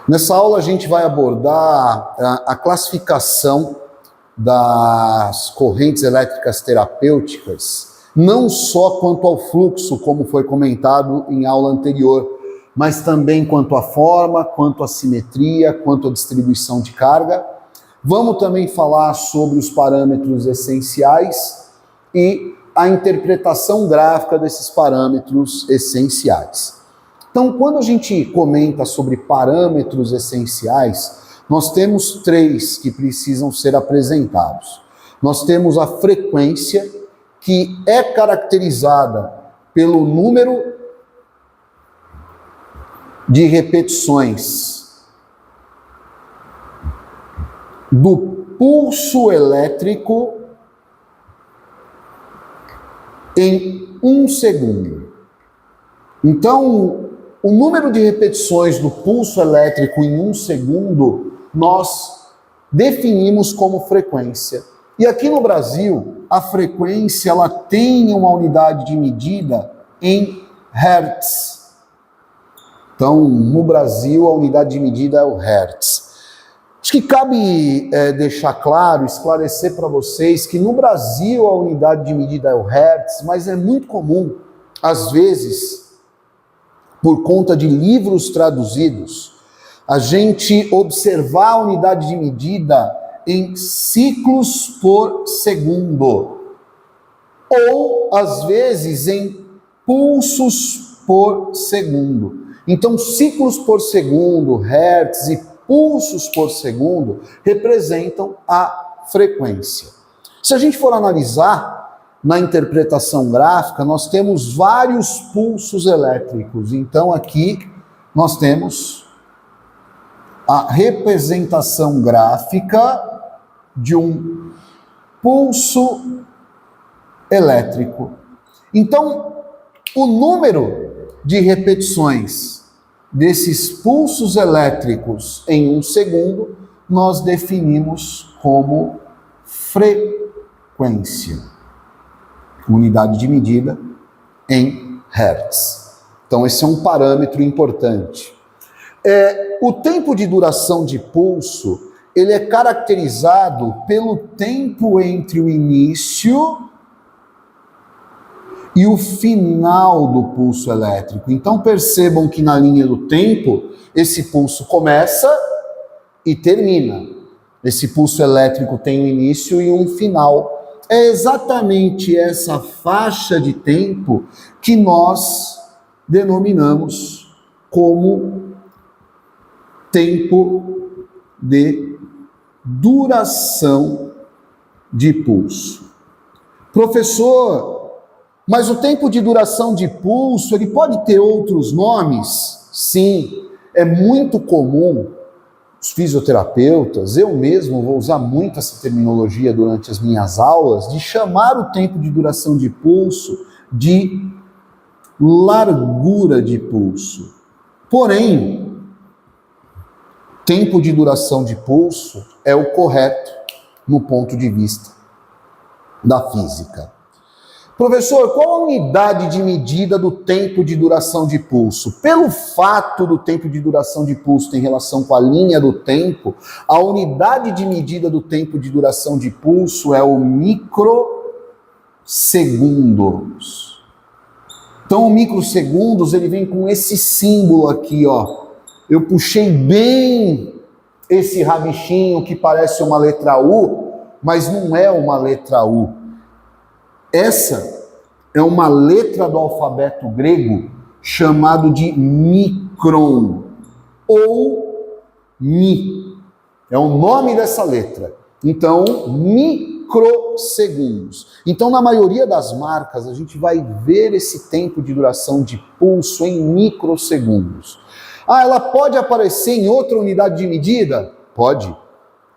Nessa aula a gente vai abordar a classificação das correntes elétricas terapêuticas, não só quanto ao fluxo, como foi comentado em aula anterior, mas também quanto à forma, quanto à simetria, quanto à distribuição de carga. Vamos também falar sobre os parâmetros essenciais e a interpretação gráfica desses parâmetros essenciais. Então, quando a gente comenta sobre parâmetros essenciais, nós temos três que precisam ser apresentados. Nós temos a frequência, que é caracterizada pelo número de repetições do pulso elétrico em 1 segundo. Então, o número de repetições do pulso elétrico em 1 segundo, nós definimos como frequência. E aqui no Brasil, a frequência ela tem uma unidade de medida em Hertz. Então, no Brasil, a unidade de medida é o Hertz. Acho que cabe deixar claro, esclarecer para vocês que no Brasil a unidade de medida é o Hertz, mas é muito comum, às vezes, por conta de livros traduzidos, a gente observar a unidade de medida em ciclos por segundo, ou, às vezes, em pulsos por segundo. Então, ciclos por segundo, hertz e pulsos por segundo representam a frequência. Se a gente for analisar na interpretação gráfica, nós temos vários pulsos elétricos. Então, aqui nós temos a representação gráfica de um pulso elétrico. Então, o número de repetições desses pulsos elétricos em 1 segundo, nós definimos como frequência. Unidade de medida em hertz. Então, esse é um parâmetro importante. O tempo de duração de pulso, ele é caracterizado pelo tempo entre o início e o final do pulso elétrico. Então percebam que na linha do tempo, esse pulso começa e termina. Esse pulso elétrico tem um início e um final. É exatamente essa faixa de tempo que nós denominamos como tempo de duração de pulso. Professor, mas o tempo de duração de pulso, ele pode ter outros nomes? Sim, é muito comum os fisioterapeutas, eu mesmo vou usar muito essa terminologia durante as minhas aulas, de chamar o tempo de duração de pulso de largura de pulso. Porém, tempo de duração de pulso é o correto no ponto de vista da física. Professor, qual a unidade de medida do tempo de duração de pulso? Pelo fato do tempo de duração de pulso ter relação com a linha do tempo, a unidade de medida do tempo de duração de pulso é o microsegundos. Então, o microsegundos, ele vem com esse símbolo aqui, ó. Eu puxei bem esse rabichinho que parece uma letra U, mas não é uma letra U. Essa é uma letra do alfabeto grego chamado de micron, ou mi. É o nome dessa letra. Então, microsegundos. Então, na maioria das marcas, a gente vai ver esse tempo de duração de pulso em microsegundos. Ah, ela pode aparecer em outra unidade de medida? Pode.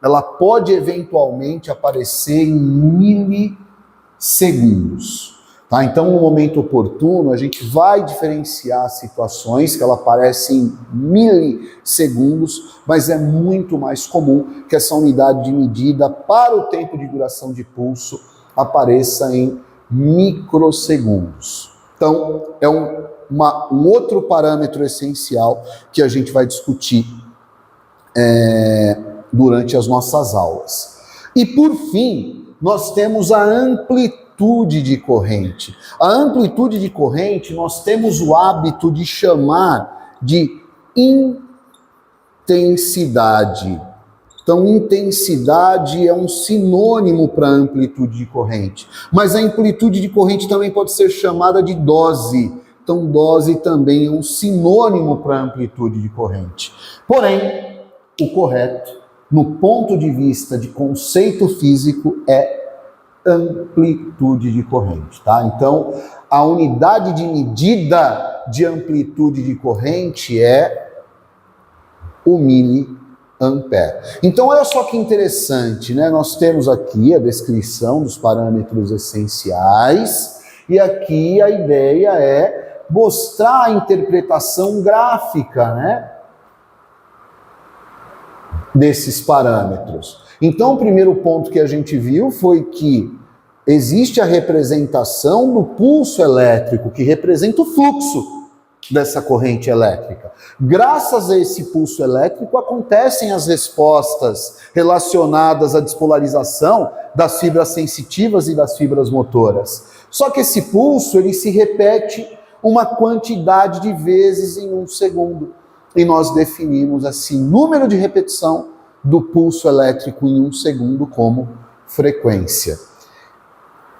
Ela pode eventualmente aparecer em milissegundos. Tá? Então, no momento oportuno, a gente vai diferenciar situações que ela aparece em milissegundos, mas é muito mais comum que essa unidade de medida para o tempo de duração de pulso apareça em microsegundos. Então, é um outro parâmetro essencial que a gente vai discutir durante as nossas aulas. E por fim, nós temos a amplitude de corrente. A amplitude de corrente nós temos o hábito de chamar de intensidade. Então, intensidade é um sinônimo para amplitude de corrente. Mas a amplitude de corrente também pode ser chamada de dose. Então, dose também é um sinônimo para amplitude de corrente. Porém, o correto, no ponto de vista de conceito físico, é amplitude de corrente, tá? Então, a unidade de medida de amplitude de corrente é o miliampere. Então, olha só que interessante, né? Nós temos aqui a descrição dos parâmetros essenciais e aqui a ideia é mostrar a interpretação gráfica, né, desses parâmetros. Então, o primeiro ponto que a gente viu foi que existe a representação do pulso elétrico, que representa o fluxo dessa corrente elétrica. Graças a esse pulso elétrico acontecem as respostas relacionadas à despolarização das fibras sensitivas e das fibras motoras. Só que esse pulso, ele se repete uma quantidade de vezes em um segundo. E nós definimos esse número de repetição do pulso elétrico em um segundo como frequência.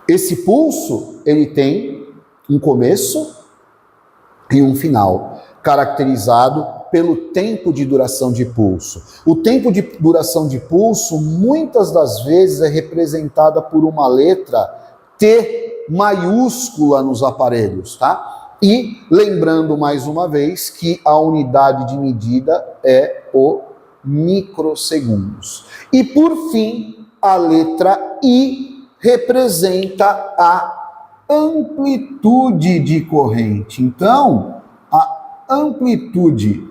Esse pulso, ele tem um começo e um final, caracterizado pelo tempo de duração de pulso. O tempo de duração de pulso, muitas das vezes, é representada por uma letra T maiúscula nos aparelhos, tá? E lembrando mais uma vez que a unidade de medida é o microsegundos. E por fim, a letra I representa a amplitude de corrente. Então, a amplitude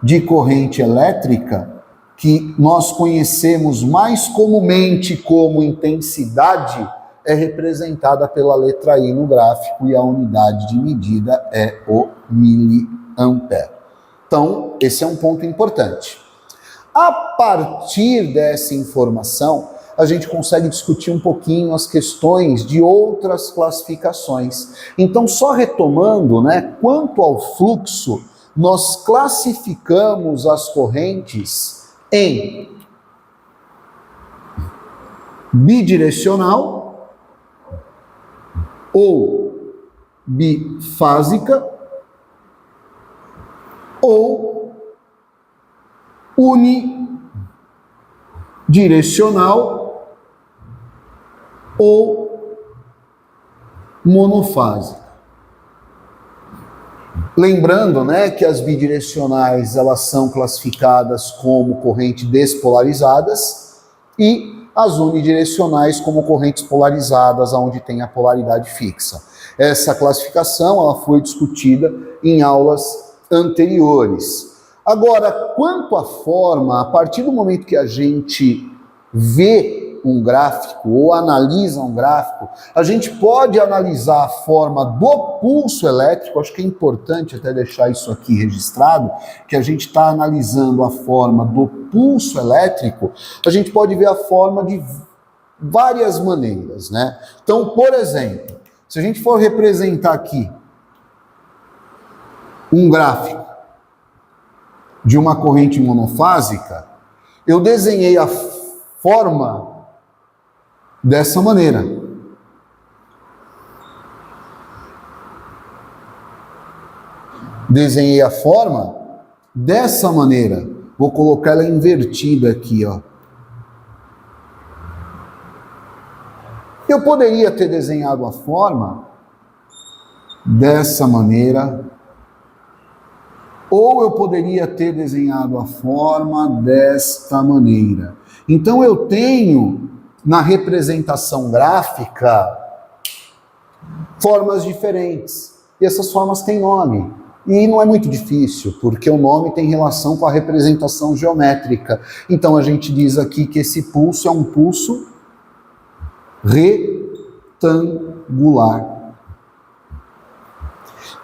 de corrente elétrica, que nós conhecemos mais comumente como intensidade, é representada pela letra I no gráfico e a unidade de medida é o miliampere. Então, esse é um ponto importante. A partir dessa informação, a gente consegue discutir um pouquinho as questões de outras classificações. Então, só retomando, né, quanto ao fluxo, nós classificamos as correntes em bidirecional ou bifásica ou unidirecional ou monofásica. Lembrando, né, que as bidirecionais elas são classificadas como correntes despolarizadas e as unidirecionais como correntes polarizadas, onde tem a polaridade fixa. Essa classificação ela foi discutida em aulas anteriores. Agora, quanto à forma, a partir do momento que a gente vê um gráfico ou analisa um gráfico, a gente pode analisar a forma do pulso elétrico. Acho que é importante até deixar isso aqui registrado, que a gente está analisando a forma do pulso elétrico, a gente pode ver a forma de várias maneiras, né? Então, por exemplo, se a gente for representar aqui um gráfico de uma corrente monofásica, eu desenhei a forma dessa maneira. Desenhei a forma dessa maneira. Vou colocar ela invertida aqui, ó. Eu poderia ter desenhado a forma dessa maneira, ou eu poderia ter desenhado a forma desta maneira. Então eu tenho na representação gráfica formas diferentes. E essas formas têm nome. E não é muito difícil, porque o nome tem relação com a representação geométrica. Então a gente diz aqui que esse pulso é um pulso retangular.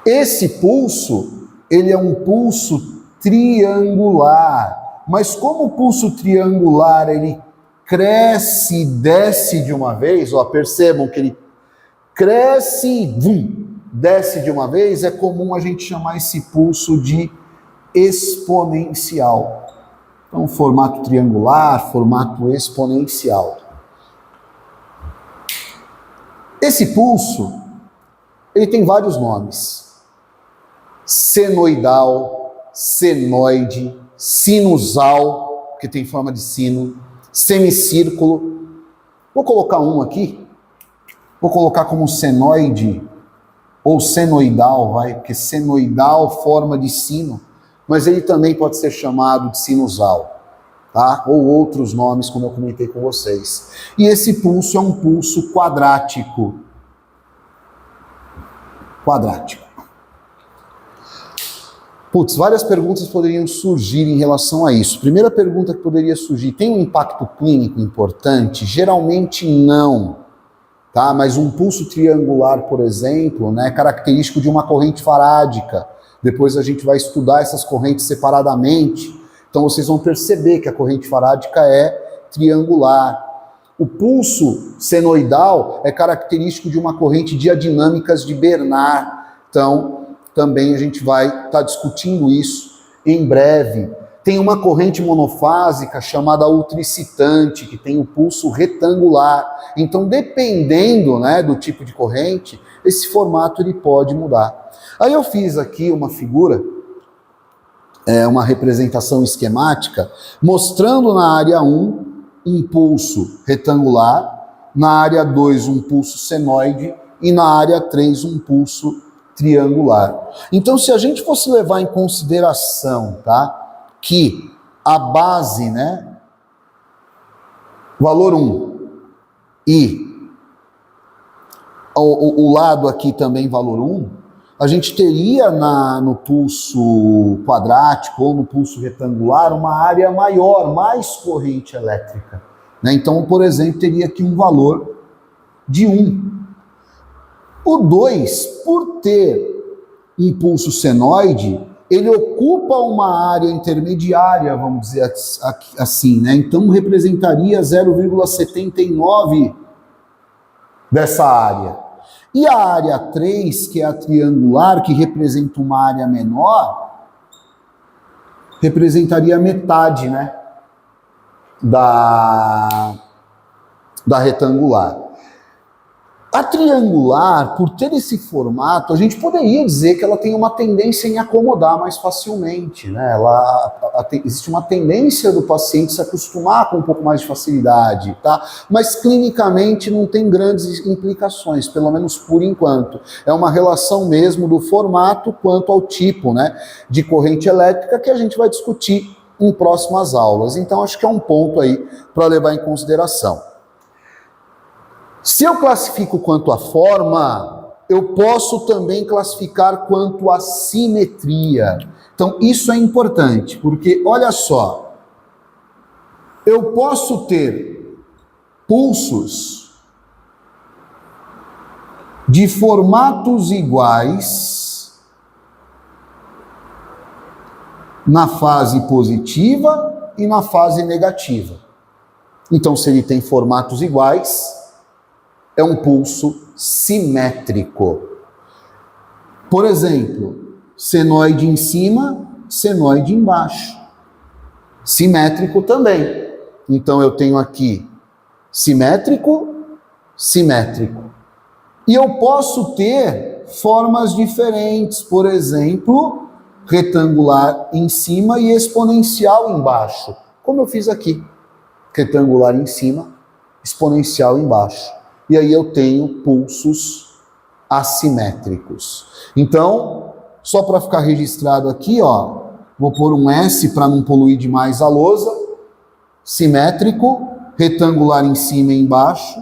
Esse pulso, ele é um pulso triangular. Mas como o pulso triangular, ele cresce e desce de uma vez, ó, percebam que ele cresce e desce de uma vez, é comum a gente chamar esse pulso de exponencial. Então, formato triangular, formato exponencial. Esse pulso, ele tem vários nomes. Senoidal, senoide, sinusal, que tem forma de sino, semicírculo. Vou colocar um aqui. Vou colocar como senoide ou senoidal, porque senoidal, forma de sino, mas ele também pode ser chamado de sinusal, tá? Ou outros nomes, como eu comentei com vocês. E esse pulso é um pulso quadrático. Quadrático. Putz, várias perguntas poderiam surgir em relação a isso. Primeira pergunta que poderia surgir, tem um impacto clínico importante? Geralmente não, tá? Mas um pulso triangular, por exemplo, né, é característico de uma corrente farádica. Depois a gente vai estudar essas correntes separadamente. Então vocês vão perceber que a corrente farádica é triangular. O pulso senoidal é característico de uma corrente diadinâmicas de Bernard. Então, também a gente vai estar discutindo isso em breve. Tem uma corrente monofásica chamada ultricitante, que tem o pulso retangular. Então, dependendo, né, do tipo de corrente, esse formato ele pode mudar. Aí eu fiz aqui uma figura, uma representação esquemática, mostrando na área 1 um pulso retangular, na área 2 um pulso senoide e na área 3 um pulso triangular. Então, se a gente fosse levar em consideração, tá, que a base, né, valor 1 e o lado aqui também valor 1, a gente teria no pulso quadrático ou no pulso retangular uma área maior, mais corrente elétrica, né? Então, por exemplo, teria aqui um valor de 1. O 2, por ter um pulso senoide, ele ocupa uma área intermediária, vamos dizer assim, né? Então representaria 0,79 dessa área. E a área 3, que é a triangular, que representa uma área menor, representaria metade, né, da retangular. A triangular, por ter esse formato, a gente poderia dizer que ela tem uma tendência em acomodar mais facilmente, né? Existe uma tendência do paciente se acostumar com um pouco mais de facilidade, tá? Mas clinicamente não tem grandes implicações, pelo menos por enquanto. É uma relação mesmo do formato quanto ao tipo, né, de corrente elétrica que a gente vai discutir em próximas aulas. Então acho que é um ponto aí para levar em consideração. Se eu classifico quanto à forma, eu posso também classificar quanto à simetria. Então, isso é importante, porque, olha só, eu posso ter pulsos de formatos iguais na fase positiva e na fase negativa. Então, se ele tem formatos iguais, é um pulso simétrico. Por exemplo, senoide em cima, senoide embaixo. Simétrico também. Então eu tenho aqui simétrico, simétrico. E eu posso ter formas diferentes, por exemplo, retangular em cima e exponencial embaixo, como eu fiz aqui. Retangular em cima, exponencial embaixo. E aí eu tenho pulsos assimétricos. Então, só para ficar registrado aqui, ó, vou pôr um S para não poluir demais a lousa. Simétrico, retangular em cima e embaixo.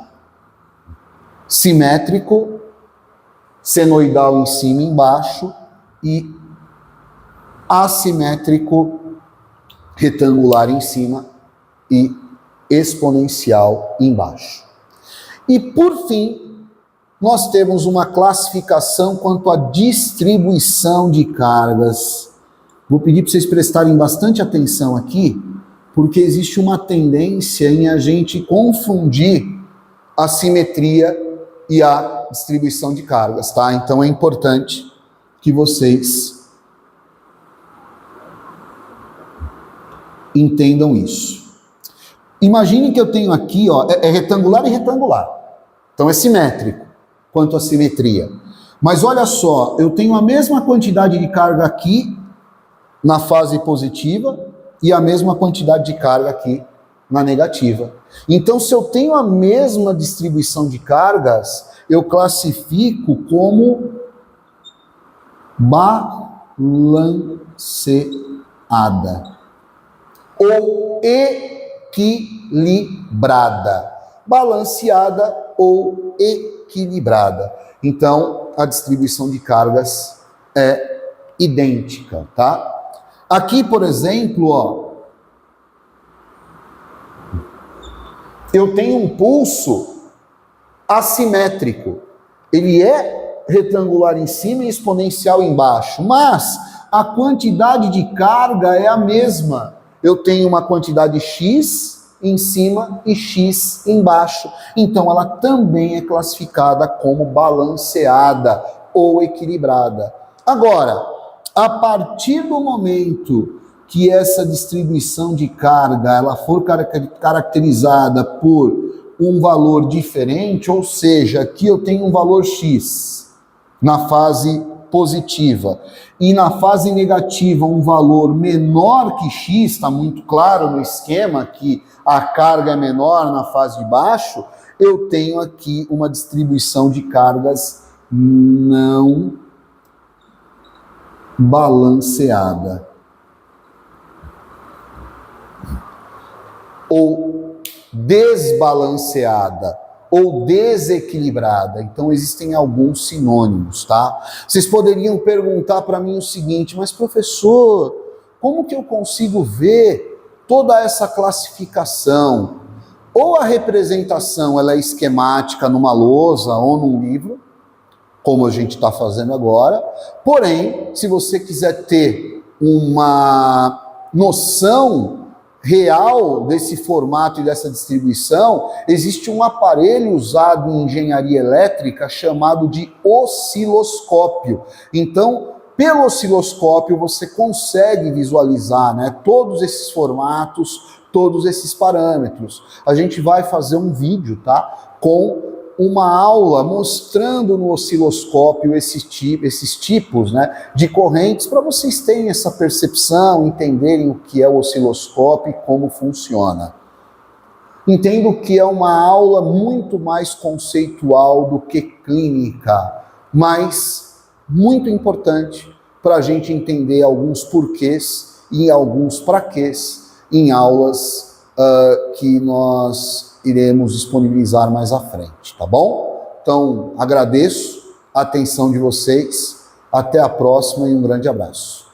Simétrico, senoidal em cima e embaixo. E assimétrico, retangular em cima e exponencial embaixo. E, por fim, nós temos uma classificação quanto à distribuição de cargas. Vou pedir para vocês prestarem bastante atenção aqui, porque existe uma tendência em a gente confundir a simetria e a distribuição de cargas, tá? Então é importante que vocês entendam isso. Imagine que eu tenho aqui, ó, é retangular e retangular. Então é simétrico quanto à simetria. Mas olha só, eu tenho a mesma quantidade de carga aqui na fase positiva e a mesma quantidade de carga aqui na negativa. Então, se eu tenho a mesma distribuição de cargas, eu classifico como balanceada ou equilibrada. Balanceada ou equilibrada. Então, a distribuição de cargas é idêntica, tá? Aqui, por exemplo, ó, eu tenho um pulso assimétrico. Ele é retangular em cima e exponencial embaixo, mas a quantidade de carga é a mesma. Eu tenho uma quantidade X em cima e X embaixo. Então, ela também é classificada como balanceada ou equilibrada. Agora, a partir do momento que essa distribuição de carga ela for caracterizada por um valor diferente, ou seja, aqui eu tenho um valor X na fase positiva e na fase negativa um valor menor que X, está muito claro no esquema que a carga é menor na fase de baixo, eu tenho aqui uma distribuição de cargas não balanceada ou desbalanceada ou desequilibrada. Então existem alguns sinônimos, tá? Vocês poderiam perguntar para mim o seguinte: mas professor, como que eu consigo ver toda essa classificação? Ou a representação ela é esquemática numa lousa ou num livro, como a gente está fazendo agora. Porém, se você quiser ter uma noção real desse formato e dessa distribuição, existe um aparelho usado em engenharia elétrica chamado de osciloscópio. Então, pelo osciloscópio você consegue visualizar, né, todos esses formatos, todos esses parâmetros. A gente vai fazer um vídeo, tá, com uma aula mostrando no osciloscópio esses tipos, né, de correntes, para vocês terem essa percepção, entenderem o que é o osciloscópio e como funciona. Entendo que é uma aula muito mais conceitual do que clínica, mas muito importante para a gente entender alguns porquês e alguns praquês em aulas que nós iremos disponibilizar mais à frente, tá bom? Então, agradeço a atenção de vocês, até a próxima e um grande abraço.